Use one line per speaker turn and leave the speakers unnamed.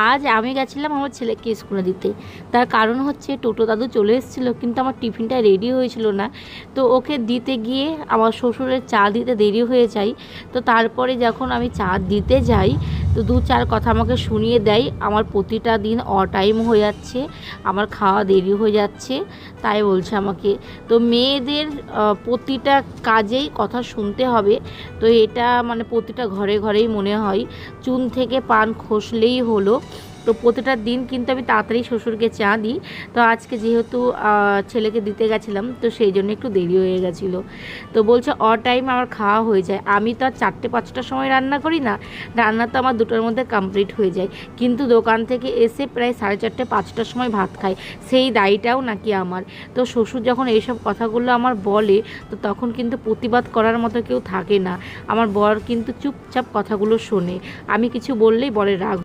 আজ আমি গেছিলাম আমার ছেলেকে স্কুলে দিতে। তার কারণ হচ্ছে টোটো দাদু চলে এসেছিলো, কিন্তু আমার টিফিনটা রেডি হয়েছিল না। তো ওকে দিতে গিয়ে আমার শ্বশুরের চা দিতে দেরি হয়ে যায়। তো তারপরে যখন আমি চা দিতে যাই, তো দু চার কথা আমাকে শুনিয়ে দেয়। আমার প্রতিটা দিন অটাইম হয়ে যাচ্ছে, আমার খাওয়া দেরি হয়ে যাচ্ছে, তাই বলছে আমাকে। তো মেয়েদের প্রতিটা কাজেই কথা শুনতে হবে। তো এটা মানে প্রতিটা ঘরে ঘরেই মনে হয়, চুন থেকে পান খসলেই হলো। তো প্রতিটা দিন কিন্তু আমি তাড়াতাড়ি শ্বশুরকে চা দিই। তো আজকে যেহেতু ছেলেকে দিতে গেছিলাম, তো সেই জন্য একটু দেরি হয়ে গেছিলো। তো বলছে টাইম আমার খাওয়া হয়ে যায়। আমি তো আর 4টে-5টার সময় রান্না করি না, রান্না তো আমার 2টার মধ্যে কমপ্লিট হয়ে যায়। কিন্তু দোকান থেকে এসে প্রায় 4:30-5টার সময় ভাত খাই, সেই দায়টাও নাকি আমার। তো শ্বশুর যখন এইসব কথাগুলো আমার বলে, তো তখন কিন্তু প্রতিবাদ করার মতো কেউ থাকে না। আমার বর কিন্তু চুপচাপ কথাগুলো শোনে, আমি কিছু বললেই বলে রাগ।